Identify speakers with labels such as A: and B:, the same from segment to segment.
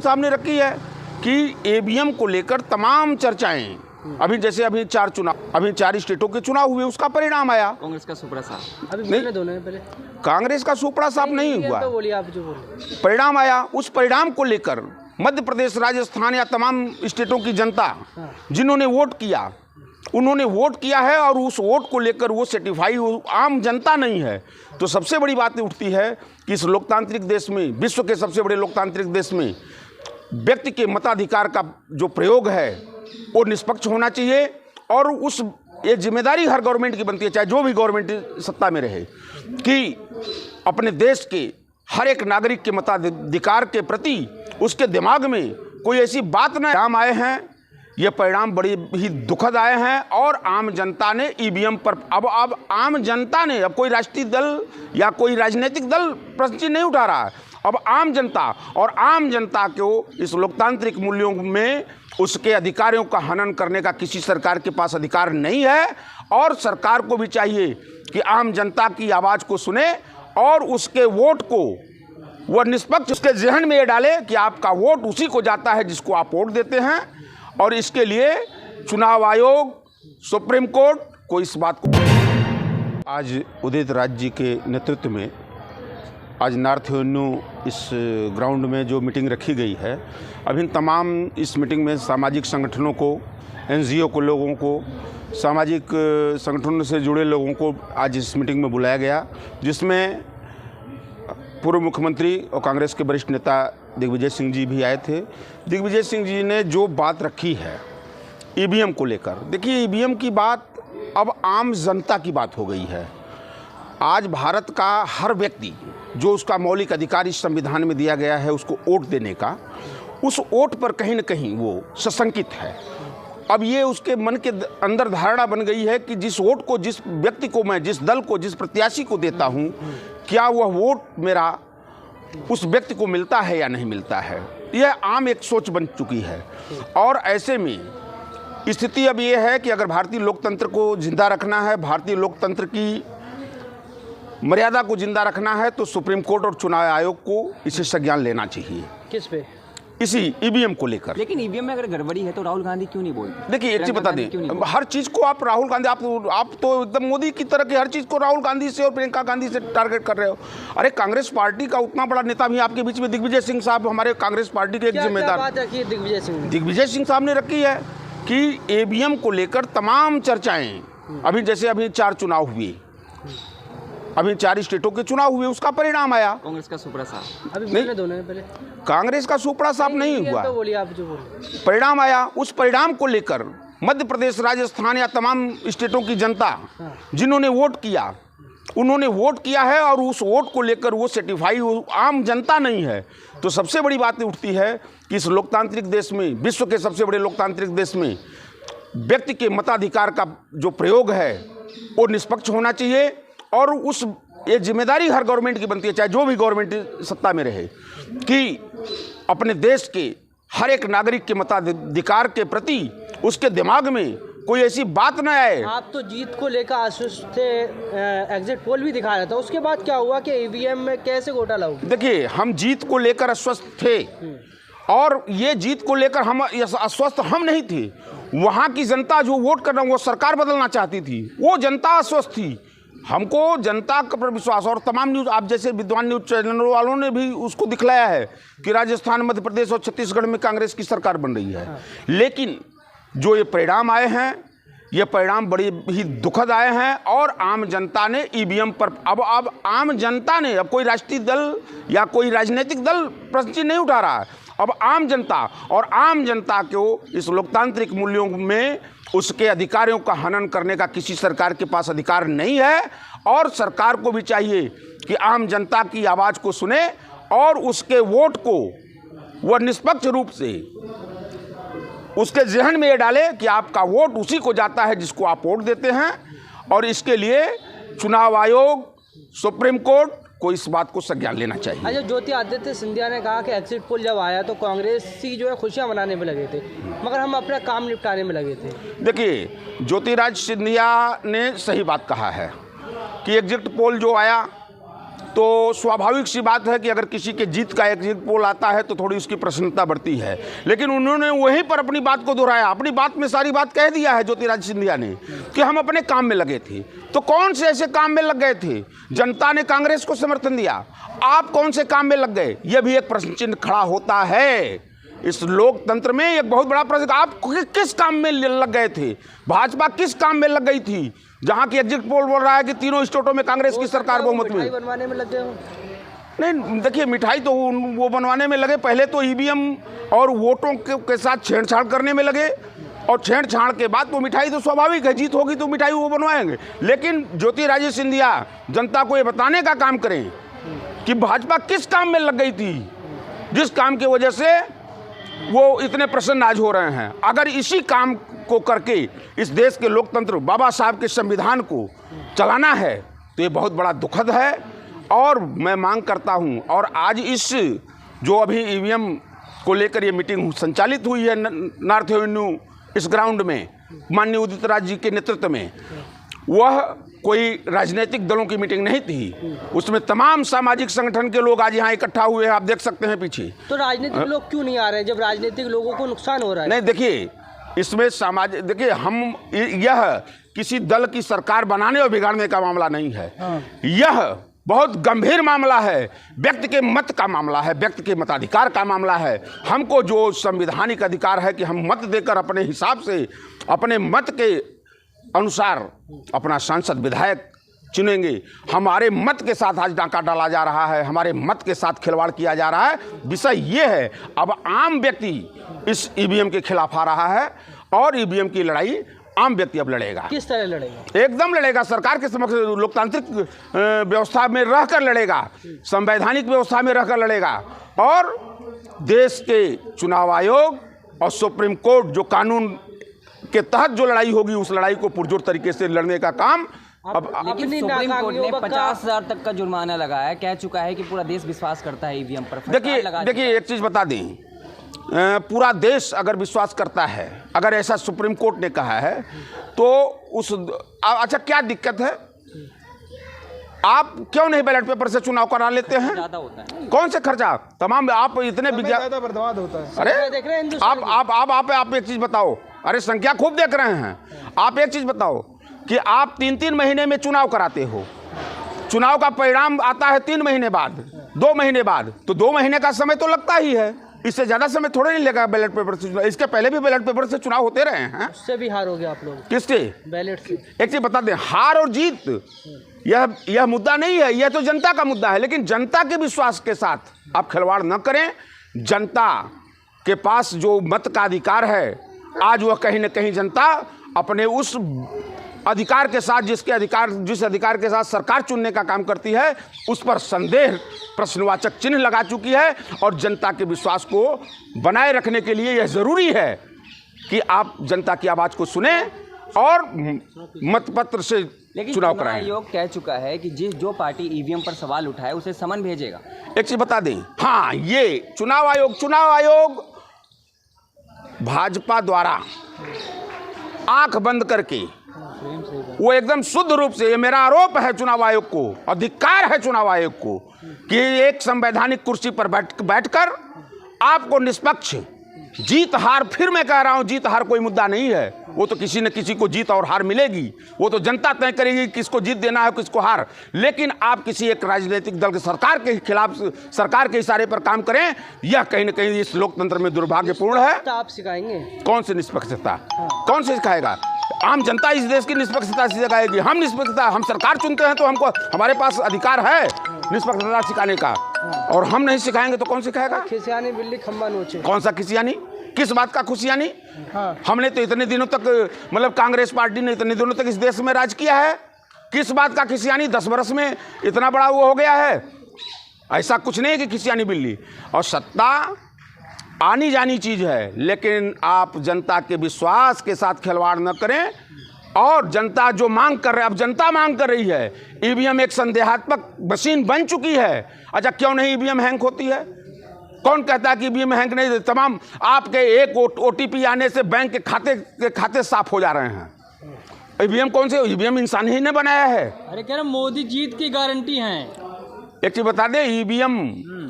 A: सामने रखी है कि ईवीएम को लेकर तमाम चर्चाएं अभी चार स्टेटों के चुनाव हुए, उसका परिणाम आया।
B: कांग्रेस का सुपड़ा साफ
A: नहीं,
B: दोनों पहले
A: कांग्रेस का सुपड़ा साफ नहीं हुआ,
B: तो बोलिए आप जो बोले
A: परिणाम आया। उस परिणाम को लेकर मध्य प्रदेश, राजस्थान या तमाम स्टेटों की जनता जिन्होंने वोट किया, उन्होंने वोट किया है और उस वोट को लेकर वो सर्टिफाई आम जनता नहीं है। तो सबसे बड़ी बात उठती है कि इस लोकतांत्रिक देश में, विश्व के सबसे बड़े लोकतांत्रिक देश में, व्यक्ति के मताधिकार का जो प्रयोग है वो निष्पक्ष होना चाहिए और ये जिम्मेदारी हर गवर्नमेंट की बनती है, चाहे जो भी गवर्नमेंट सत्ता में रहे, कि अपने देश के हर एक नागरिक के मताधिकार के प्रति उसके दिमाग में कोई ऐसी बात न परिणाम आए हैं। ये परिणाम बड़ी ही दुखद आए हैं और आम जनता ने ईवीएम पर अब आम जनता ने, अब कोई राष्ट्रीय दल या कोई राजनीतिक दल प्रश्न नहीं उठा रहा है, अब आम जनता को इस लोकतांत्रिक मूल्यों में उसके अधिकारों का हनन करने का किसी सरकार के पास अधिकार नहीं है। और सरकार को भी चाहिए कि आम जनता की आवाज़ को सुने और उसके वोट को वह निष्पक्ष उसके जहन में ये डाले कि आपका वोट उसी को जाता है जिसको आप वोट देते हैं। और इसके लिए चुनाव आयोग, सुप्रीम कोर्ट को इस बात को आज उदित राज जी के नेतृत्व में आज नॉर्थ एवेन्यू इस ग्राउंड में जो मीटिंग रखी गई है, अभी तमाम इस मीटिंग में सामाजिक संगठनों को, एनजीओ को, लोगों को, सामाजिक संगठनों से जुड़े लोगों को आज इस मीटिंग में बुलाया गया, जिसमें पूर्व मुख्यमंत्री और कांग्रेस के वरिष्ठ नेता दिग्विजय सिंह जी भी आए थे। दिग्विजय सिंह जी ने जो बात रखी है ईवीएम को लेकर, देखिए ईवीएम की बात अब आम जनता की बात हो गई है। आज भारत का हर व्यक्ति, जो उसका मौलिक अधिकार इस संविधान में दिया गया है उसको वोट देने का, उस वोट पर कहीं न कहीं वो सशंकित है। अब ये उसके मन के अंदर धारणा बन गई है कि जिस वोट को, जिस व्यक्ति को मैं, जिस दल को, जिस प्रत्याशी को देता हूँ, क्या वह वोट मेरा उस व्यक्ति को मिलता है या नहीं मिलता है। यह आम एक सोच बन चुकी है। और ऐसे में स्थिति अब ये है कि अगर भारतीय लोकतंत्र को जिंदा रखना है, भारतीय लोकतंत्र की मर्यादा को जिंदा रखना है, तो सुप्रीम कोर्ट और चुनाव आयोग को इसे संज्ञान लेना चाहिए।
B: किस पे?
A: इसी ईवीएम को लेकर।
B: लेकिन ईवीएम में अगर गड़बड़ी है तो राहुल गांधी क्यों नहीं बोलते?
A: देखिए एक चीज बता दें, हर चीज को आप राहुल गांधी, आप तो एकदम मोदी की तरह की हर चीज को राहुल गांधी से और प्रियंका गांधी से टारगेट कर रहे हो। अरे कांग्रेस पार्टी का उतना बड़ा नेता भी आपके बीच में, दिग्विजय सिंह साहब, हमारे कांग्रेस पार्टी के एक जिम्मेदार, दिग्विजय सिंह साहब ने रखी है कि ईवीएम को लेकर तमाम चर्चाएं अभी चार चुनाव हुए, अभी चार स्टेटों के चुनाव हुए, उसका परिणाम आया।
B: कांग्रेस का सुपड़ा साफ
A: नहीं,
B: दोनों पहले
A: कांग्रेस का सुपड़ा साफ नहीं हुआ,
B: तो बोलिए आप जो बोले,
A: परिणाम आया। उस परिणाम को लेकर मध्य प्रदेश, राजस्थान या तमाम स्टेटों की जनता जिन्होंने वोट किया, उन्होंने वोट किया है और उस वोट को लेकर वो सर्टिफाई आम जनता नहीं है। तो सबसे बड़ी बात उठती है कि इस लोकतांत्रिक देश में, विश्व के सबसे बड़े लोकतांत्रिक देश में, व्यक्ति के मताधिकार का जो प्रयोग है वो निष्पक्ष होना चाहिए और ये जिम्मेदारी हर गवर्नमेंट की बनती है, चाहे जो भी गवर्नमेंट सत्ता में रहे, कि अपने देश के हर एक नागरिक के मताधिकार के प्रति उसके दिमाग में कोई ऐसी बात न आए।
B: आप तो जीत को लेकर आश्वस्त थे, एग्जिट पोल भी दिखा रहा था, उसके बाद क्या हुआ कि ईवीएम में कैसे घोटाला हुआ?
A: देखिए, हम जीत को लेकर आश्वस्त थे और ये जीत को लेकर हम आश्वस्त हम नहीं थे। वहाँ की जनता जो वोट करना, वो सरकार बदलना चाहती थी, वो जनता आश्वस्त थी। हमको जनता का पर विश्वास, और तमाम न्यूज़, आप जैसे विद्वान न्यूज़ चैनल वालों ने भी उसको दिखलाया है कि राजस्थान, मध्य प्रदेश और छत्तीसगढ़ में कांग्रेस की सरकार बन रही है। लेकिन जो ये परिणाम आए हैं, ये परिणाम बड़ी ही दुखद आए हैं और आम जनता ने ईवीएम पर अब आम जनता ने, अब कोई राष्ट्रीय दल या कोई राजनीतिक दल प्रश्न नहीं उठा रहा है, अब आम जनता को इस लोकतांत्रिक मूल्यों में उसके अधिकारों का हनन करने का किसी सरकार के पास अधिकार नहीं है। और सरकार को भी चाहिए कि आम जनता की आवाज़ को सुने और उसके वोट को वह निष्पक्ष रूप से उसके जहन में ये डाले कि आपका वोट उसी को जाता है जिसको आप वोट देते हैं। और इसके लिए चुनाव आयोग, सुप्रीम कोर्ट को इस बात को संज्ञान लेना चाहिए।
B: अच्छा, ज्योतिरादित्य सिंधिया ने कहा कि एग्जिट पोल जब आया तो कांग्रेसी जो है खुशियां मनाने में लगे थे, मगर हम अपना काम निपटाने में लगे थे।
A: देखिए, ज्योतिरादित्य सिंधिया ने सही बात कहा है कि एग्जिट पोल जो आया तो स्वाभाविक सी बात है कि अगर किसी के जीत का एग्जिट पोल आता है तो थोड़ी उसकी प्रसन्नता बढ़ती है, लेकिन उन्होंने वहीं पर अपनी बात को दोहराया, अपनी बात में सारी बात कह दिया है ज्योतिरादित्य सिंधिया ने कि हम अपने काम में लगे थे। तो कौन से ऐसे काम में लग गए थे? जनता ने कांग्रेस को समर्थन दिया, आप कौन से काम में लग गए? यह भी एक प्रश्न चिन्ह खड़ा होता है इस लोकतंत्र में। एक बहुत बड़ा प्रश्न, आप किस काम में लग गए थे? भाजपा किस काम में लग गई थी जहां की एग्जिट पोल बोल रहा है कि तीनों स्टेटों में कांग्रेस की सरकार बहुमत में?
B: बनवाने में लग गए हो?
A: नहीं, देखिए, मिठाई तो वो बनवाने में लगे, पहले तो ईवीएम और वोटों के साथ छेड़छाड़ करने में लगे, और छेड़छाड़ के बाद तो मिठाई तो स्वाभाविक है, जीत होगी तो मिठाई वो बनवाएंगे। लेकिन ज्योतिरादित्य सिंधिया जनता को ये बताने का काम करें कि भाजपा किस काम में लग गई थी जिस काम की वजह से वो इतने प्रसन्न आज हो रहे हैं। अगर इसी काम को करके इस देश के लोकतंत्र, बाबा साहब के संविधान को चलाना है तो ये बहुत बड़ा दुखद है। और मैं मांग करता हूं, और आज इस जो अभी ईवीएम को लेकर ये मीटिंग संचालित हुई है नॉर्थ एवेन्यू इस ग्राउंड में माननीय उदित राज जी के नेतृत्व में, वह कोई राजनीतिक दलों की मीटिंग नहीं थी, उसमें तमाम सामाजिक संगठन के लोग आज यहाँ इकट्ठा हुए हैं, आप देख सकते हैं पीछे।
B: तो राजनीतिक लोग क्यों नहीं आ रहे जब राजनीतिक लोगों को नुकसान हो रहा है?
A: नहीं, देखिए, इसमें देखिए, हम यह किसी दल की सरकार बनाने और बिगाड़ने का मामला नहीं है। यह बहुत गंभीर मामला है, व्यक्ति के मत का मामला है, व्यक्ति के मताधिकार का मामला है। हमको जो संवैधानिक अधिकार है कि हम मत देकर अपने हिसाब से, अपने मत के अनुसार अपना सांसद विधायक चुनेंगे। हमारे मत के साथ आज डाका डाला जा रहा है, हमारे मत के साथ खिलवाड़ किया जा रहा है। विषय ये है, अब आम व्यक्ति इस ईवीएम के खिलाफ आ रहा है और ईवीएम की लड़ाई आम व्यक्ति अब लड़ेगा।
B: किस तरह लड़ेगा?
A: एकदम लड़ेगा, सरकार के समक्ष लोकतांत्रिक व्यवस्था में रहकर लड़ेगा, संवैधानिक व्यवस्था में रहकर लड़ेगा, और देश के चुनाव आयोग और सुप्रीम कोर्ट जो कानून के तहत जो लड़ाई होगी उस लड़ाई को पुरजोर तरीके से लड़ने का काम अब।
C: लेकिन सुप्रीम कोर्ट ने 50,000 तक का जुर्माना लगाया, कह चुका है कि पूरा देश विश्वास करता है ईवीएम पर।
A: देखिए, एक चीज़ बता दें, पूरा देश अगर विश्वास करता है, अगर ऐसा सुप्रीम कोर्ट ने कहा है तो अच्छा, क्या दिक्कत है? आप क्यों नहीं बैलेट पेपर से चुनाव करा लेते हैं?
C: ज्यादा होता है।
A: कौन से खर्चा? तमाम आप इतने
D: ज्यादा बर्बाद होता है।
A: अरे
B: देख रहे हैं
A: आप एक चीज बताओ, अरे संख्या खूब देख रहे हैं। आप एक चीज बताओ कि आप 3-3 महीने में चुनाव कराते हो, चुनाव का परिणाम आता है 3 महीने बाद, 2 महीने बाद, तो 2 महीने का समय तो लगता ही है, इससे ज्यादा समय थोड़े नहीं लेगा बैलेट पेपर से। इसके पहले भी बैलेट पेपर से चुनाव होते रहे हैं।
B: उससे भी हार हो गया आप लोग।
A: किससे?
B: बैलेट से।
A: एक चीज बता दें, हार और जीत यह मुद्दा नहीं है, यह तो जनता का मुद्दा है। लेकिन जनता के विश्वास के साथ आप खिलवाड़ न करें। जनता के पास जो मत का अधिकार है, आज वह कहीं न कहीं जनता अपने उस अधिकार के साथ, जिस अधिकार के साथ सरकार चुनने का काम करती है, उस पर संदेह, प्रश्नवाचक चिन्ह लगा चुकी है। और जनता के विश्वास को बनाए रखने के लिए यह जरूरी है कि आप जनता की आवाज को सुने और मतपत्र से चुनाव कराएं।
C: आयोग कह चुका है कि जो पार्टी ईवीएम पर सवाल उठाए उसे समन भेजेगा।
A: एक चीज बता दें, हाँ, ये चुनाव आयोग भाजपा द्वारा आंख बंद करके, वो एकदम शुद्ध रूप से, ये मेरा आरोप है चुनाव आयोग को, अधिकार है चुनाव आयोग को कि एक संवैधानिक कुर्सी पर बैठकर आपको निष्पक्ष, जीत हार, फिर मैं कह रहा हूं, जीत हार कोई मुद्दा नहीं है, वो तो किसी न किसी को जीत और हार मिलेगी, वो तो जनता तय करेगी किसको जीत देना है, किसको हार। लेकिन आप किसी एक राजनीतिक दल के, सरकार के खिलाफ, सरकार के इशारे पर काम करें, यह कहीं न कहीं इस लोकतंत्र में दुर्भाग्यपूर्ण है।
B: तो आप सिखाएंगे?
A: कौन सी निष्पक्षता? कौन से सिखाएगा? आम जनता इस देश की निष्पक्षता सिखाएगी। हम निष्पक्षता, हम सरकार चुनते हैं तो हमको, हमारे पास अधिकार है निष्पक्षता सिखाने का, और हम नहीं सिखाएंगे तो कौन सिखाएगा?
B: खिसियानी बिल्ली खम्बा नोचे।
A: कौन सा खिसियानी? किस बात का खुशियानी?
B: हाँ।
A: हमने तो इतने दिनों तक, मतलब कांग्रेस पार्टी ने इतने दिनों तक इस देश में राज किया है, किस बात का खिसियानी? 10 वर्ष में इतना बड़ा वो हो गया है, ऐसा कुछ नहीं है कि खिसियानी बिल्ली। और सत्ता आनी जानी चीज है, लेकिन आप जनता के विश्वास के साथ खिलवाड़ न करें। और जनता जो मांग कर रही है, अब जनता मांग कर रही है, ईवीएम एक संदेहात्मक मशीन बन चुकी है। अच्छा, क्यों नहीं ईवीएम हैंग होती है? कौन कहता है कि ईवीएम हैंग नहीं? तमाम आपके एक OTP आने से बैंक के खाते साफ हो जा रहे हैं। ईवीएम कौन से? ईवीएम इंसान ही ने बनाया है।
E: अरे कह रहे मोदी जीत की गारंटी है।
A: एक चीज बता दें, ईवीएम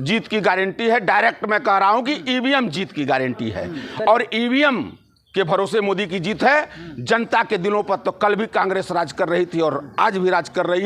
A: जीत की गारंटी है। डायरेक्ट मैं कह रहा हूं कि ईवीएम जीत की गारंटी है, और ईवीएम के भरोसे मोदी की जीत है। जनता के दिलों पर तो कल भी कांग्रेस राज कर रही थी और आज भी राज कर रही है।